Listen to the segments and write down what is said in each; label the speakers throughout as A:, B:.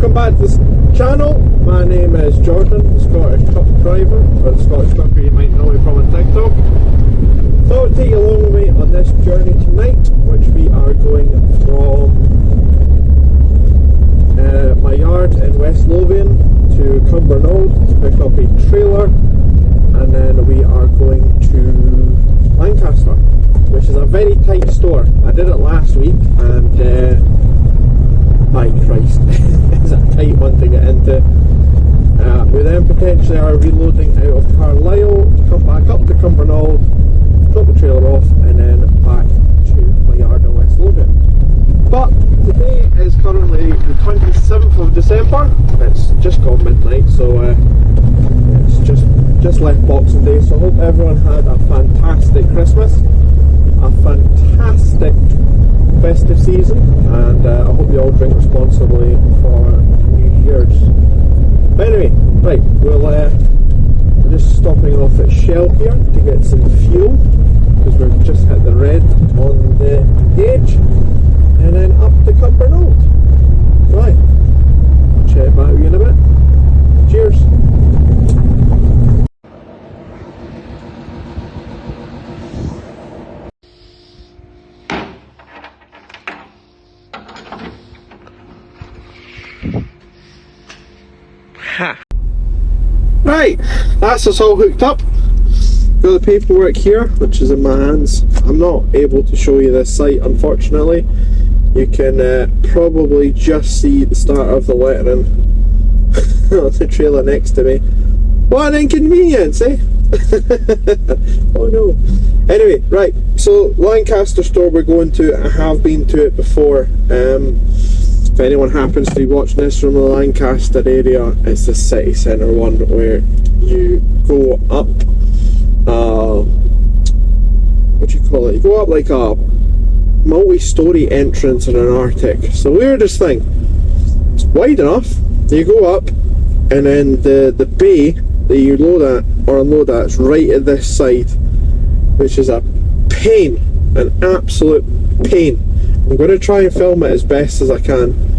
A: welcome back to this channel. My name is Jordan, the Scottish truck driver, or the Scottish trucker you might know me from on TikTok. So I'll take you along with me on this journey tonight, which we are going from my yard in West Lothian to Cumbernauld to pick up a trailer, and then we are going to Lancaster, which is a very tight store. I did it last week and my Christ, it's a tight one to get into. We then potentially are reloading out of Carlisle to come back up to Cumbernauld, drop the trailer off, and then back to my yard in West Lothian. But today is currently the 27th of December. It's just gone midnight, so it's just left Boxing Day. So I hope everyone had a fantastic Christmas, a fantastic festive season, and I hope you all drink responsibly for New Year's. But anyway, right, we're just stopping off at Shell here to get some fuel, because we've just hit the red on the gauge, and then up to Cumbernauld. Right, I'll check back with you in a bit. Cheers. Right, that's us all hooked up. Got the paperwork here, which is in my hands. I'm not able to show you this site, unfortunately. You can probably just see the start of the lettering on the trailer next to me. What an inconvenience, eh? Oh no. Anyway, right, so Lancaster store we're going to. I have been to it before. If anyone happens to be watching this from the Lancaster area, it's the city centre one where you go up, what do you call it? You go up like a multi-storey entrance in an Arctic. It's the weirdest thing. It's wide enough, you go up, and then the bay that you load at or unload at is right at this side, which is a pain, an absolute pain. I'm going to try and film it as best as I can.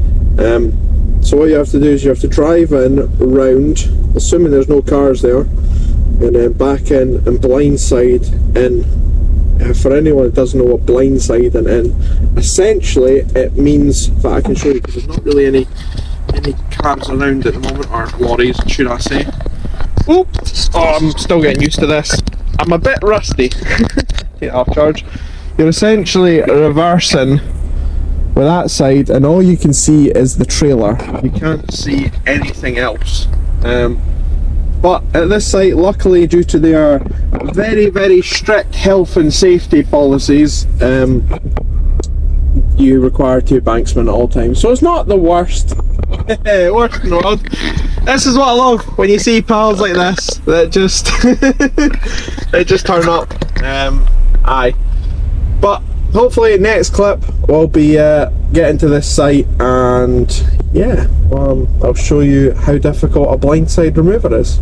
A: So what you have to do is you have to drive in, round, assuming there's no cars there, and then back in and blindside in. For anyone that doesn't know what blindsiding in, essentially it means that I can show you, because there's not really any cars around at the moment, or lorries should I say. Oops! Oh, I'm still getting used to this. I'm a bit rusty. Get off charge. You're essentially reversing with that side, and all you can see is the trailer. You can't see anything else. But at this site, luckily, due to their very, very strict health and safety policies, you require two banksmen at all times. So it's not the worst. Worst in the world. This is what I love, when you see pals like this that just they just turn up. Aye. But hopefully next clip we'll be getting to this site, and yeah, I'll show you how difficult a blindside maneuver is.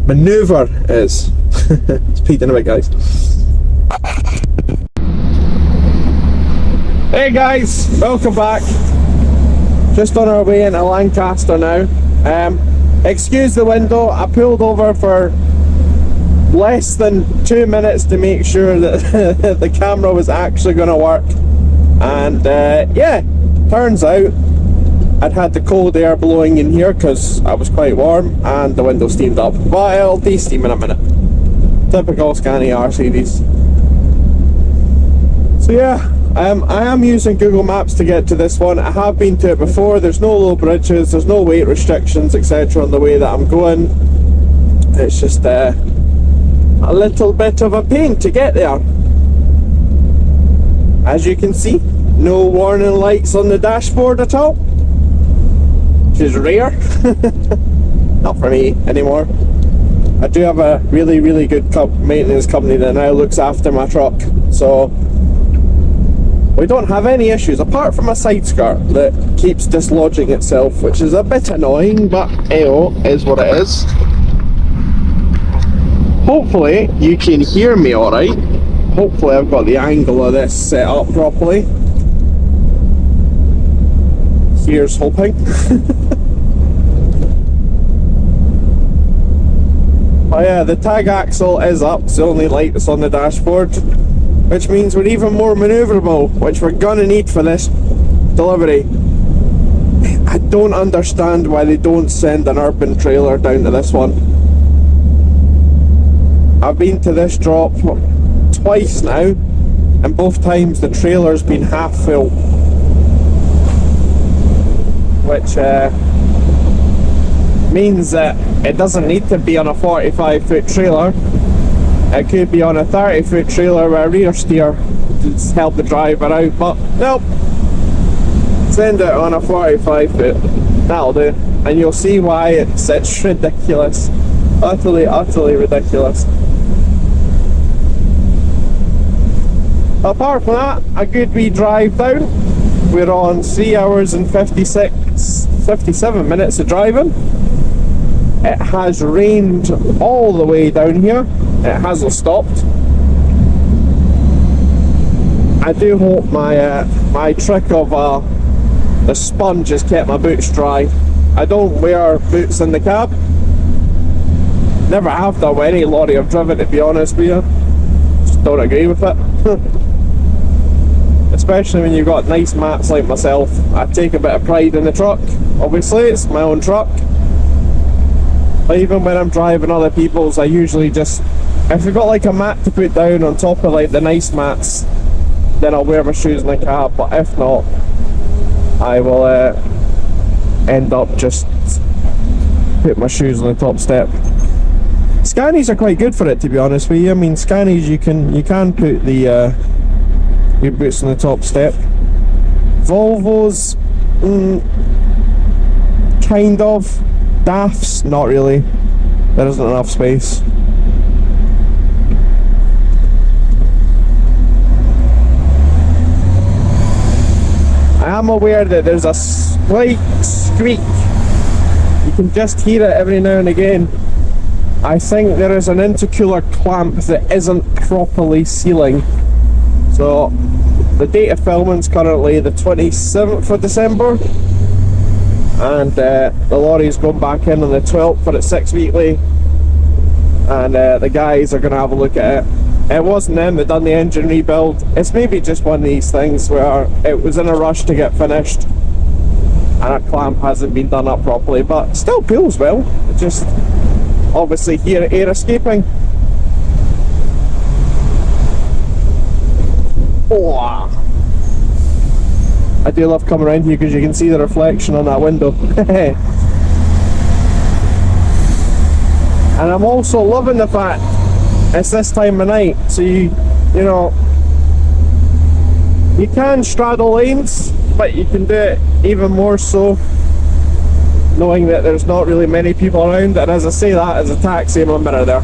A: Maneuver is. Speak in a bit, guys. Hey guys, welcome back. Just on our way into Lancaster now. Excuse the window, I pulled over for less than 2 minutes to make sure that the camera was actually going to work, and yeah, turns out I'd had the cold air blowing in here because I was quite warm, and the window steamed up, but it'll de-steam in a minute. Typical Scania R series. So yeah, I am using Google Maps to get to this one. I have been to it before. There's no low bridges, there's no weight restrictions, etc. on the way that I'm going. It's just a little bit of a pain to get there. As you can see, no warning lights on the dashboard at all, which is rare. Not for me anymore. I do have a really, really good maintenance company that now looks after my truck, so we don't have any issues apart from a side skirt that keeps dislodging itself, which is a bit annoying, but AO is what it is. Hopefully you can hear me alright. Hopefully I've got the angle of this set up properly. here's hoping. Oh yeah, the tag axle is up, it's the only light that's on the dashboard, which means we're even more manoeuvrable, which we're gonna need for this delivery. I don't understand why they don't send an urban trailer down to this one. I've been to this drop twice now, and both times the trailer's been half full, which means that it doesn't need to be on a 45-foot trailer. It could be on a 30-foot trailer with a rear steer to help the driver out, but nope. Send it on a 45-foot. That'll do. And you'll see why it's ridiculous. Utterly, utterly ridiculous. Apart from that, a good wee drive down. We're on 3 hours and 57 minutes of driving. It has rained all the way down here. It hasn't stopped. I do hope my trick of the sponge has kept my boots dry. I don't wear boots in the cab. Never have done with any lorry I've driven, to be honest with you. Just don't agree with it. Especially when you've got nice mats like myself. I take a bit of pride in the truck. Obviously, it's my own truck. But even when I'm driving other people's, I usually just, if you've got like a mat to put down on top of like the nice mats, then I'll wear my shoes in the cab. But if not, I will end up just put my shoes on the top step. Scanies are quite good for it, to be honest with you. I mean, Scanies you can put the your boots on the top step. Volvos, kind of. DAFs, not really. There isn't enough space. I am aware that there's a slight squeak. You can just hear it every now and again. I think there is an intercooler clamp that isn't properly sealing. So the date of filming is currently the 27th of December, and the lorry's going back in on the 12th for its 6 weekly, and the guys are going to have a look at it. It wasn't them that done the engine rebuild. It's maybe just one of these things where it was in a rush to get finished and a clamp hasn't been done up properly, but still pulls well. It just obviously hear air escaping. Oh, I do love coming around here because you can see the reflection on that window. And I'm also loving the fact it's this time of night, so you know, you can straddle lanes, but you can do it even more so knowing that there's not really many people around. And as I say that, as a taxi in my mirror there.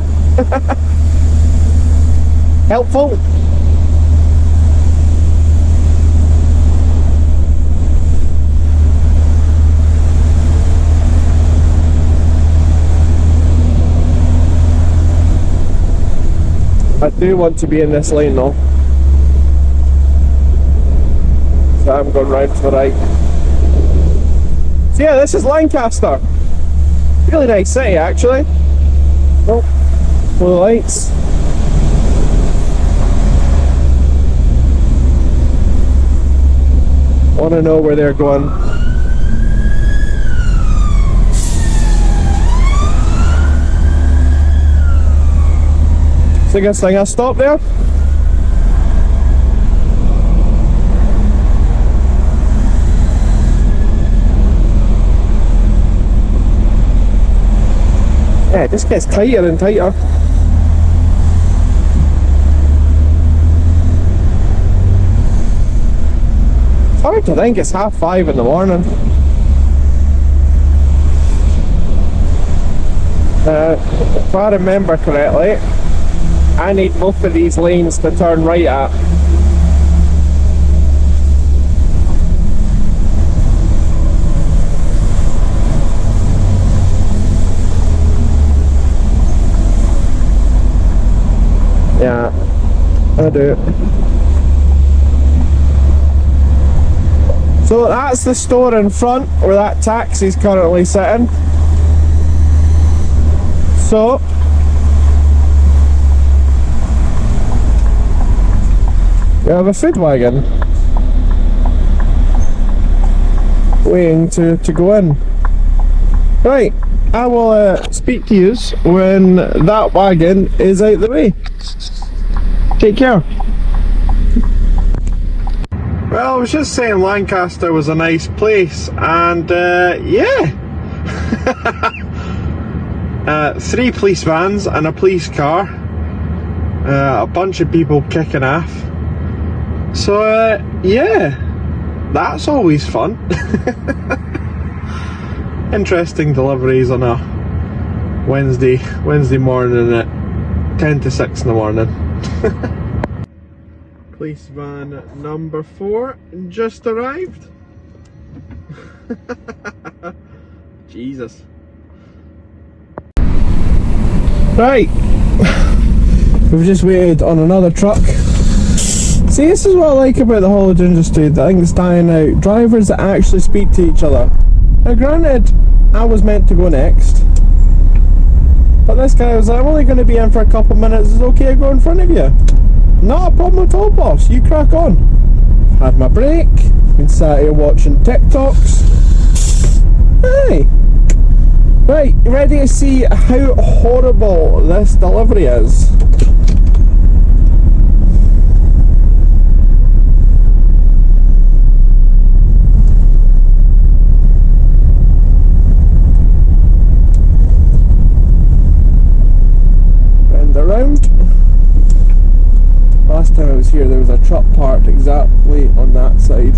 A: Helpful? I do want to be in this lane though, so I'm going round to the right. So yeah, this is Lancaster. Really nice city actually. Oh, full of lights. I want to know where they're going. I guess I stop there. Yeah, it just gets tighter and tighter. It's hard to think it's 5:30 in the morning. If I remember correctly, I need both of these lanes to turn right at. Yeah, I do. So that's the store in front where that taxi's currently sitting. So we have a food wagon waiting to go in. Right, I will speak to you when that wagon is out the way. Take care. Well, I was just saying Lancaster was a nice place, and yeah. 3 police vans and a police car. A bunch of people kicking off. So yeah, that's always fun. Interesting deliveries on a Wednesday morning at 10 to 6 in the morning. Police van number 4 just arrived. Jesus. Right, we've just waited on another truck. See, this is what I like about the haulage industry, that I think it's dying out. Drivers that actually speak to each other. Now granted, I was meant to go next, but this guy was like, I'm only going to be in for a couple of minutes, is it okay to go in front of you? Not a problem at all, boss, you crack on. Had my break, been sat here watching TikToks. Hey! Right, you ready to see how horrible this delivery is? Round around. Last time I was here there was a truck parked exactly on that side.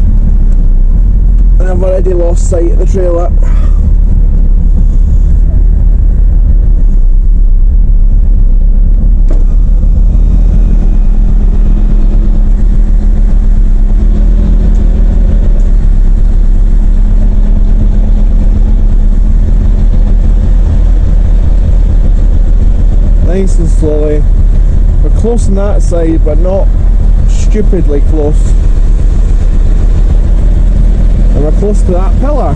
A: And I've already lost sight of the trailer. Nice and slowly. We're close on that side, but not stupidly close. And we're close to that pillar.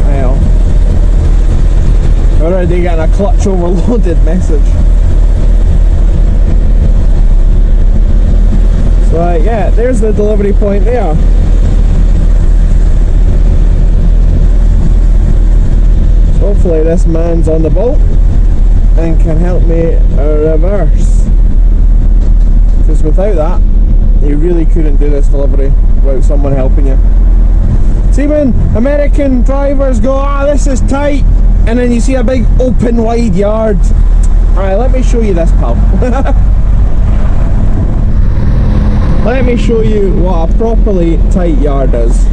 A: Well, we're already getting a clutch overloaded message. So yeah, there's the delivery point there. So hopefully this man's on the boat and can help me reverse, because without that you really couldn't do this delivery without someone helping you. See, when American drivers go, this is tight, and then you see a big open wide yard. Alright, let me show you this, pal. Let me show you what a properly tight yard is.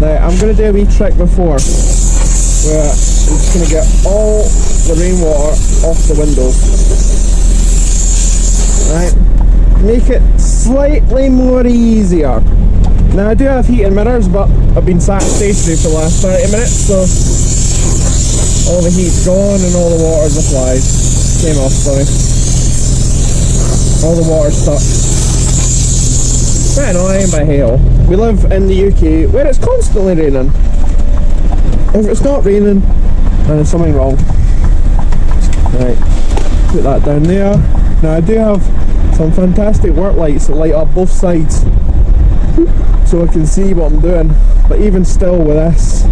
A: Now, I'm going to do a wee trick before, where I'm just going to get all the rainwater off the windows. Right, make it slightly more easier. Now, I do have heated mirrors, but I've been sat stationary for the last 30 minutes, so all the heat's gone and all the water's applied. Came off, sorry. All the water's stuck. Right annoying, but hey, we live in the UK where it's constantly raining. If it's not raining, then there's something wrong. Right, put that down there. Now I do have some fantastic work lights that light up both sides, so I can see what I'm doing. But even still with this,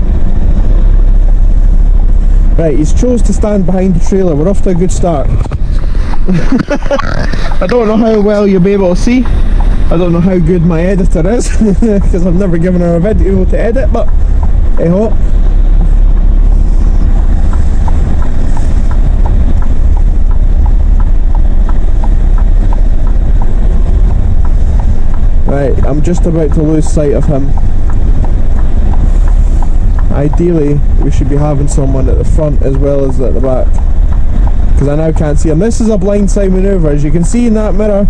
A: right, he's chose to stand behind the trailer. We're off to a good start. I don't know how well you'll be able to see. I don't know how good my editor is, because I've never given her a video to edit, but hey ho. Right, I'm just about to lose sight of him. Ideally, we should be having someone at the front as well as at the back, because I now can't see him. This is a blindside manoeuvre. As you can see in that mirror,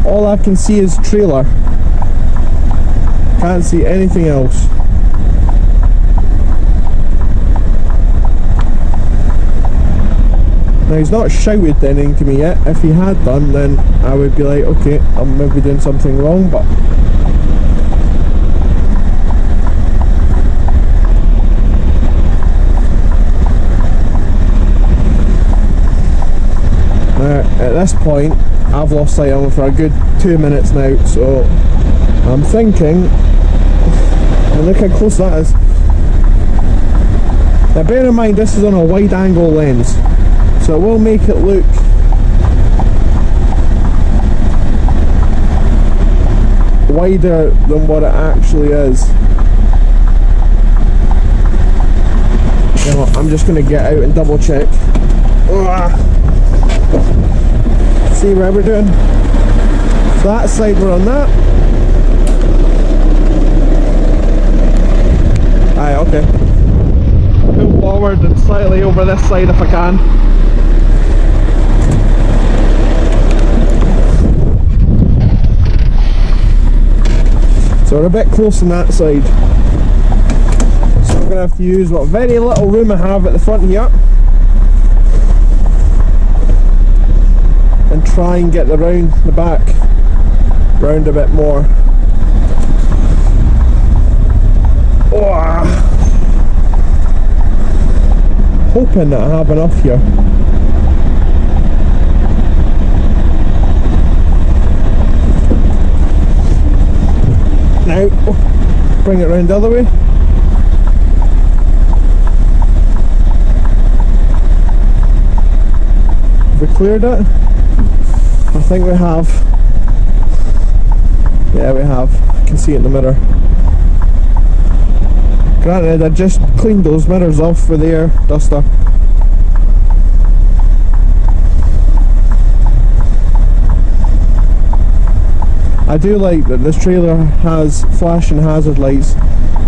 A: all I can see is trailer. Can't see anything else. Now he's not shouted anything to me yet. If he had done, then I would be like, okay, I'm maybe doing something wrong, but now at this point I've lost sight of him for a good 2 minutes now, so I'm thinking, and look how close that is. Now bear in mind this is on a wide angle lens, so it will make it look wider than what it actually is. You know, I'm just going to get out and double check. See where we're doing. So that side we're on that. Aye, okay. Move forward and slightly over this side if I can. So we're a bit close on that side. So I'm going to have to use what very little room I have at the front here and try and get the back round a bit more. Oh. Hoping that I have enough here. Now, bring it round the other way. Have we cleared it? I think we have. Yeah, we have. I can see it in the mirror. Granted, I just cleaned those mirrors off with the air duster. I do like that this trailer has flashing hazard lights,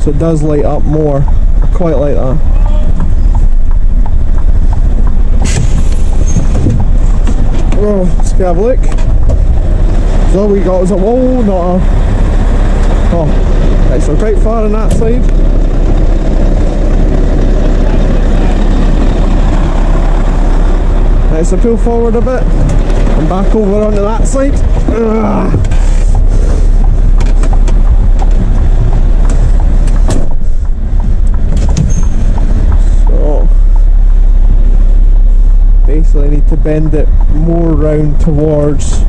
A: so it does light up more. I quite like that. Oh, let's have a look. So all we got is a wall, not a... Oh, right, so quite far on that side. Right, so pull forward a bit and back over onto that side. Ugh. Basically I need to bend it more round towards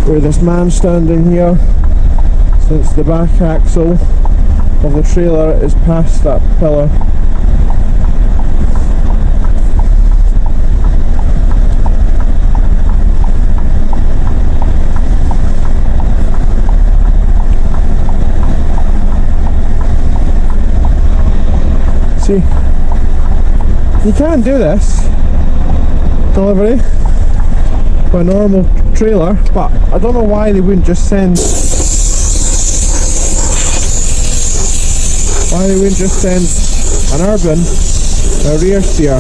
A: where this man's standing here, since the back axle of the trailer is past that pillar. See, you can do this delivery by a normal trailer, but I don't know why they wouldn't just send an urban, a rear steer,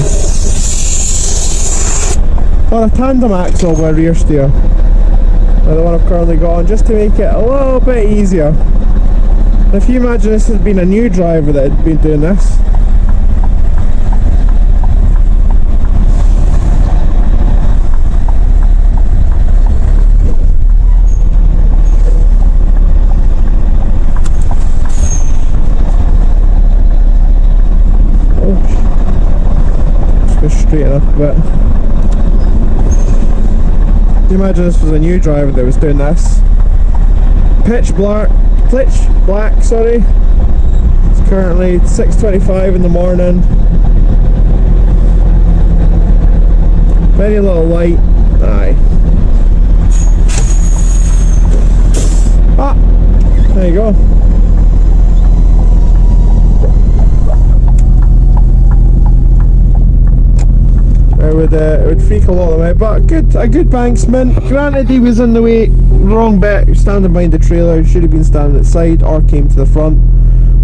A: or a tandem axle with a rear steer, like the one I've currently got on, just to make it a little bit easier. And if you imagine this had been a new driver that had been doing this, straighten up a bit. Can you imagine this was a new driver that was doing this? Pitch black, sorry. It's currently 6:25 in the morning. Very little light. Aye. Ah! There you go. It would freak a lot of them out, but a good banksman. Granted, he was in the way, wrong bit. He was standing behind the trailer, should have been standing at the side or came to the front,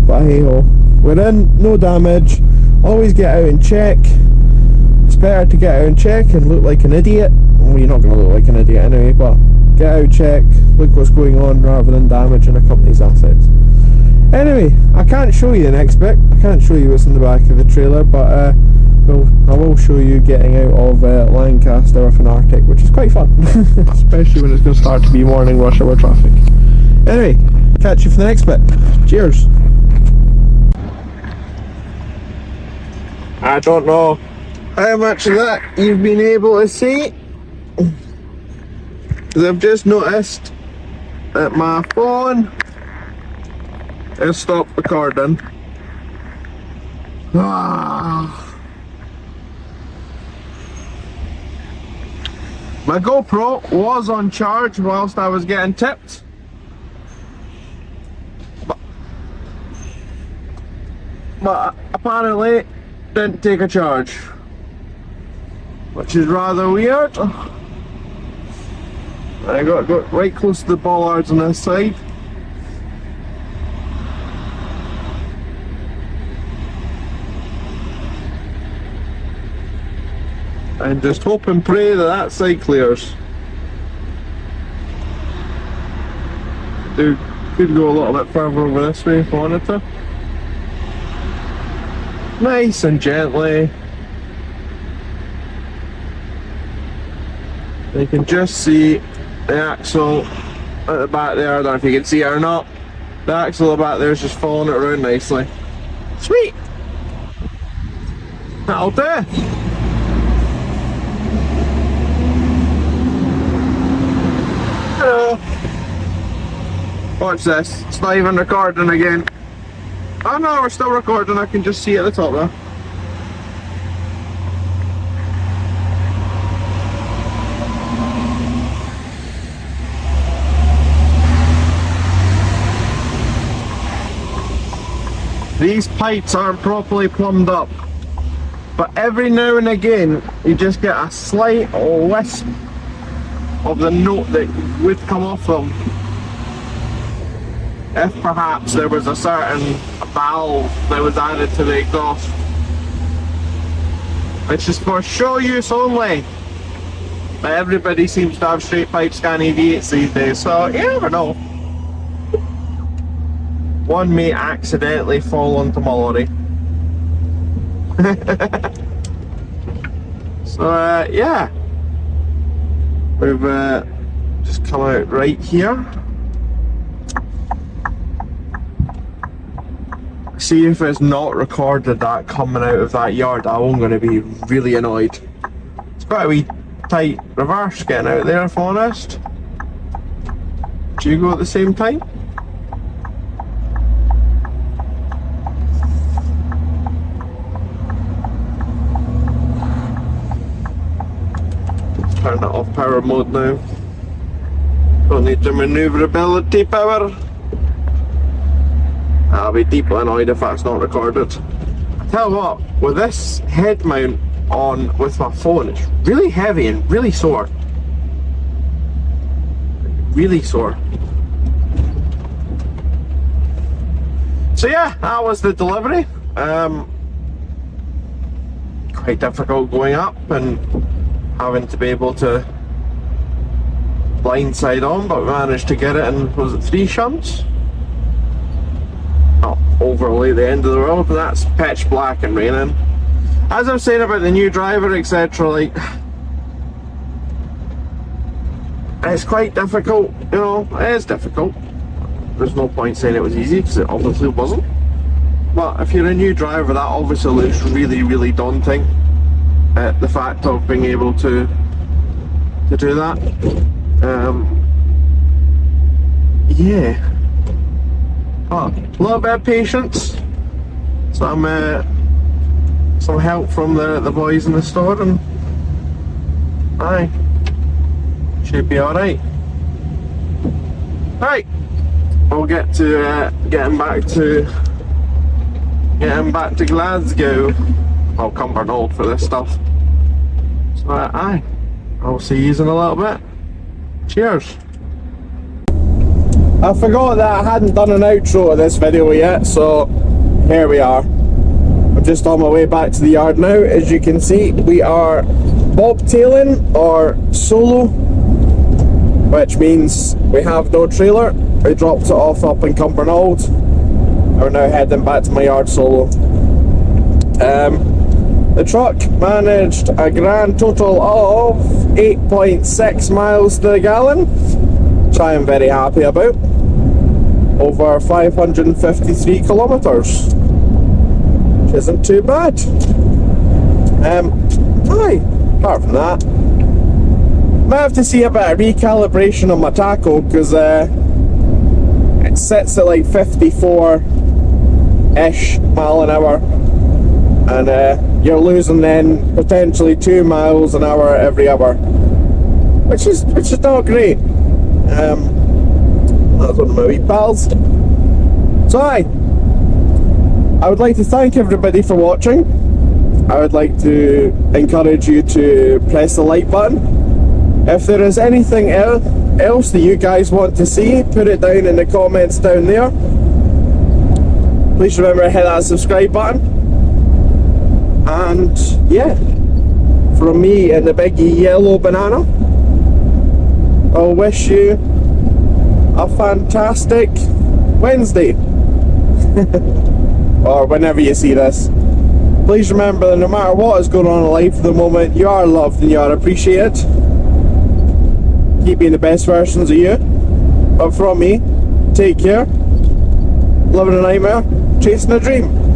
A: but hey ho, we're in, no damage. Always get out and check. It's better to get out and check and look like an idiot. Well, you're not going to look like an idiot anyway, but get out, check, look what's going on, rather than damaging a company's assets. Anyway, I can't show you the next bit. I can't show you what's in the back of the trailer, but Well, I will show you getting out of Lancaster with an Arctic, which is quite fun, especially when it's going to start to be morning rush hour traffic. Anyway, catch you for the next bit. Cheers. I don't know how much of that you've been able to see, because I've just noticed that my phone has stopped recording. My GoPro was on charge whilst I was getting tipped, but apparently didn't take a charge, which is rather weird. I got right close to the bollards on this side. And just hope and pray that that side clears. Could go a little bit further over this way if I wanted to. Nice and gently. You can just see the axle at the back there. I don't know if you can see it or not. The axle at the back there is just following it around nicely. Sweet! That'll do. Hello. Watch this. It's not even recording again. Oh no, we're still recording. I can just see it at the top there. These pipes aren't properly plumbed up, but every now and again you just get a slight wisp of the note that would come off them if perhaps there was a certain valve that was added to the exhaust, which is for show use only. But everybody seems to have straight pipe scan EV8s these days, so you never know. One may accidentally fall onto my lorry. So yeah, we've just come out right here. See, if it's not recorded that coming out of that yard, I'm going to be really annoyed. It's quite a wee tight reverse getting out there, if I'm honest. Do you go at the same time? Turn it off power mode now. Don't need the manoeuvrability power. I'll be deeply annoyed if that's not recorded. Tell you what, with this head mount on with my phone, it's really heavy and really sore. Really sore. So yeah, that was the delivery. Quite difficult going up and having to be able to blindside on, but we managed to get it in, was it 3 shunts? Not overly the end of the world, but that's pitch black and raining. As I was saying about the new driver, etc., like, it's quite difficult, you know, it is difficult. There's no point saying it was easy, because it obviously wasn't. But if you're a new driver, that obviously looks really, really daunting. The fact of being able to do that. Yeah. Oh, a little bit of patience. Some help from the boys in the store, and aye, should be alright. Right, we'll get to getting back to Glasgow. I'll Cumbernauld for this stuff. So aye, I'll see you in a little bit. Cheers. I forgot that I hadn't done an outro of this video yet, so here we are. I'm just on my way back to the yard now. As you can see, we are bobtailing or solo, which means we have no trailer. We dropped it off up in Cumbernauld. We're now heading back to my yard solo. The truck managed a grand total of 8.6 miles to the gallon, which I am very happy about, over 553 kilometres, which isn't too bad. Apart from that, might have to see a bit of recalibration on my tacho, because it sits at like 54-ish mile an hour, and you're losing then potentially 2 miles an hour every hour, which is not great. That's one of my wee pals. So I would like to thank everybody for watching. I would like to encourage you to press the like button. If there is anything else that you guys want to see, put it down in the comments down there. Please remember to hit that subscribe button. And yeah, from me and the big yellow banana, I'll wish you a fantastic Wednesday. Or whenever you see this. Please remember that no matter what is going on in life at the moment, you are loved and you are appreciated. Keep being the best versions of you. But from me, take care, living a nightmare, chasing a dream.